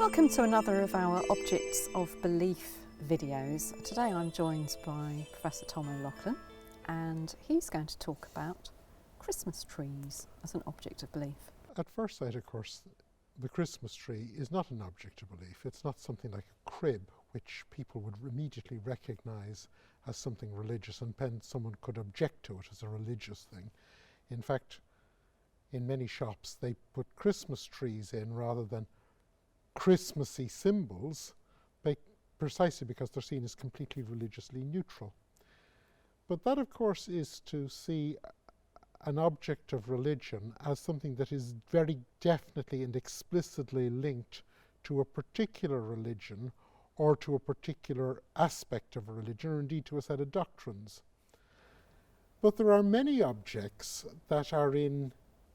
Welcome to another of our Objects of Belief videos. Today I'm joined by Professor Tom O'Loughlin, and he's going to talk about Christmas trees as an object of belief. At first sight, of course, the Christmas tree is not an object of belief. It's not something like a crib, which people would immediately recognise as something religious, and someone could object to it as a religious thing. In fact, in many shops they put Christmas trees in rather than Christmassy symbols, precisely because they're seen as completely religiously neutral. But that, of course, is to see an object of religion as something that is very definitely and explicitly linked to a particular religion or to a particular aspect of a religion, or indeed to a set of doctrines. But there are many objects that are in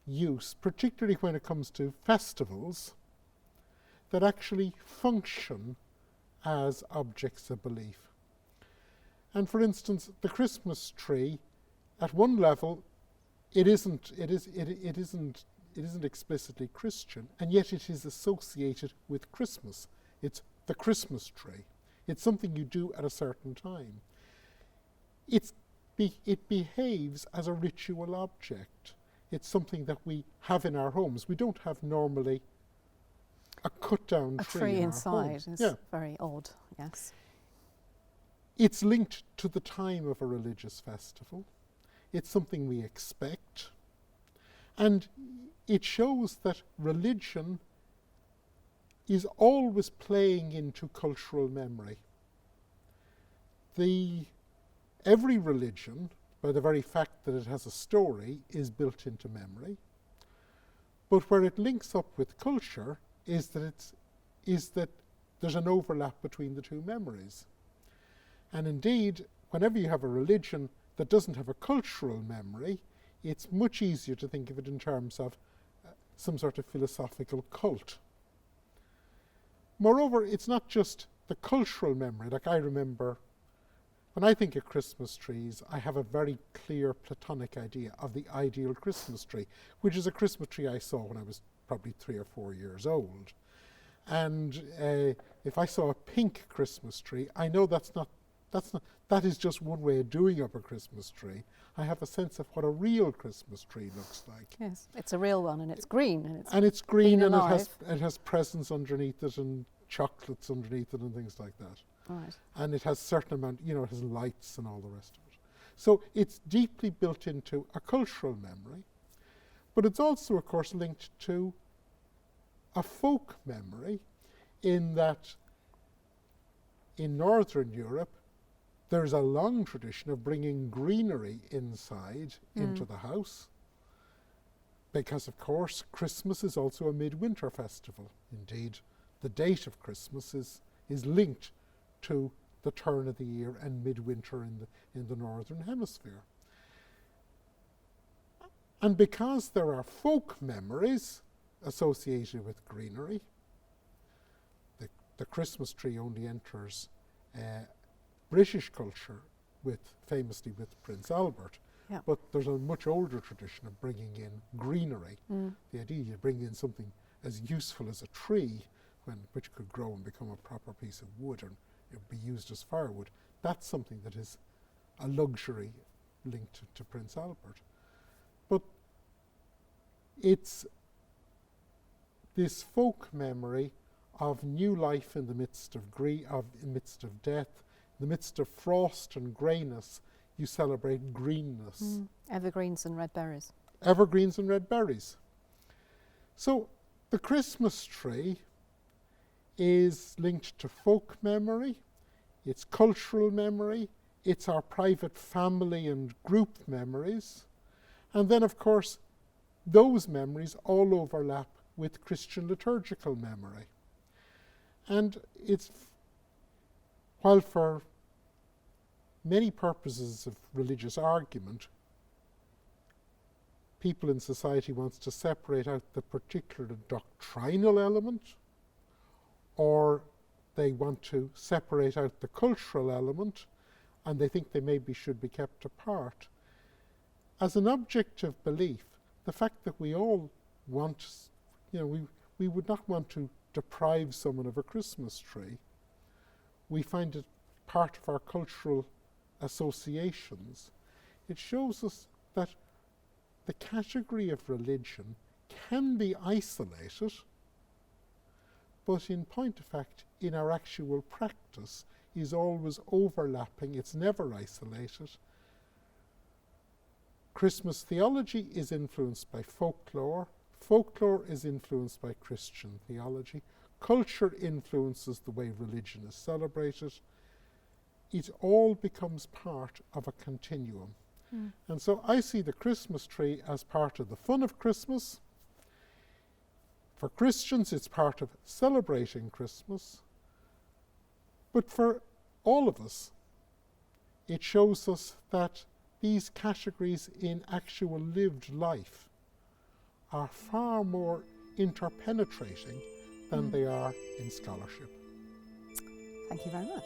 use, particularly when it comes to festivals, that actually function as objects of belief. And for instance, the Christmas tree, at one level, it isn't explicitly Christian, and yet it is associated with Christmas. It's the Christmas tree. It's something you do at a certain time. It behaves as a ritual object. It's something that we have in our homes. We don't have normally a cut-down tree. A tree in inside is very odd, yes. It's linked to the time of a religious festival. It's something we expect. And it shows that religion is always playing into cultural memory. Every religion, by the very fact that it has a story, is built into memory. But where it links up with culture is that there's an overlap between the two memories. And indeed, whenever you have a religion that doesn't have a cultural memory, it's much easier to think of it in terms of some sort of philosophical cult. Moreover, it's not just the cultural memory. Like, I remember, when I think of Christmas trees, I have a very clear Platonic idea of the ideal Christmas tree, which is a Christmas tree I saw when I was probably 3 or 4 years old. And if I saw a pink Christmas tree, I know that is just one way of doing up a Christmas tree. I have a sense of what a real Christmas tree looks like. Yes, it's a real one, and it's green. And it's green, and alive. it has presents underneath it and chocolates underneath it and things like that. Right. And it has certain amount, it has lights and all the rest of it. So it's deeply built into a cultural memory, but it's also, of course, linked to a folk memory, in that in Northern Europe there's a long tradition of bringing greenery inside into the house, because, of course, Christmas is also a midwinter festival. Indeed, the date of Christmas is linked to the turn of the year and midwinter in the Northern Hemisphere. And because there are folk memories associated with greenery, the Christmas tree only enters British culture famously with Prince Albert, but there's a much older tradition of bringing in greenery. The idea you bring in something as useful as a tree, which could grow and become a proper piece of wood, and it would be used as firewood, that's something that is a luxury linked to Prince Albert. But it's this folk memory of new life in the midst of death, in the midst of frost and greyness. You celebrate greenness. Evergreens and red berries. Evergreens and red berries. So the Christmas tree is linked to folk memory, it's cultural memory, it's our private family and group memories, and then, of course, those memories all overlap with Christian liturgical memory. And while for many purposes of religious argument, people in society wants to separate out the particular doctrinal element, or they want to separate out the cultural element, and they think they maybe should be kept apart. As an object of belief, the fact that we all want, we would not want to deprive someone of a Christmas tree. We find it part of our cultural associations. It shows us that the category of religion can be isolated, but in point of fact, in our actual practice, is always overlapping. It's never isolated. Christmas theology is influenced by folklore. Folklore is influenced by Christian theology. Culture influences the way religion is celebrated. It all becomes part of a continuum. And so I see the Christmas tree as part of the fun of Christmas. For Christians, it's part of celebrating Christmas. But for all of us, it shows us that these categories in actual lived life are far more interpenetrating than they are in scholarship. Thank you very much.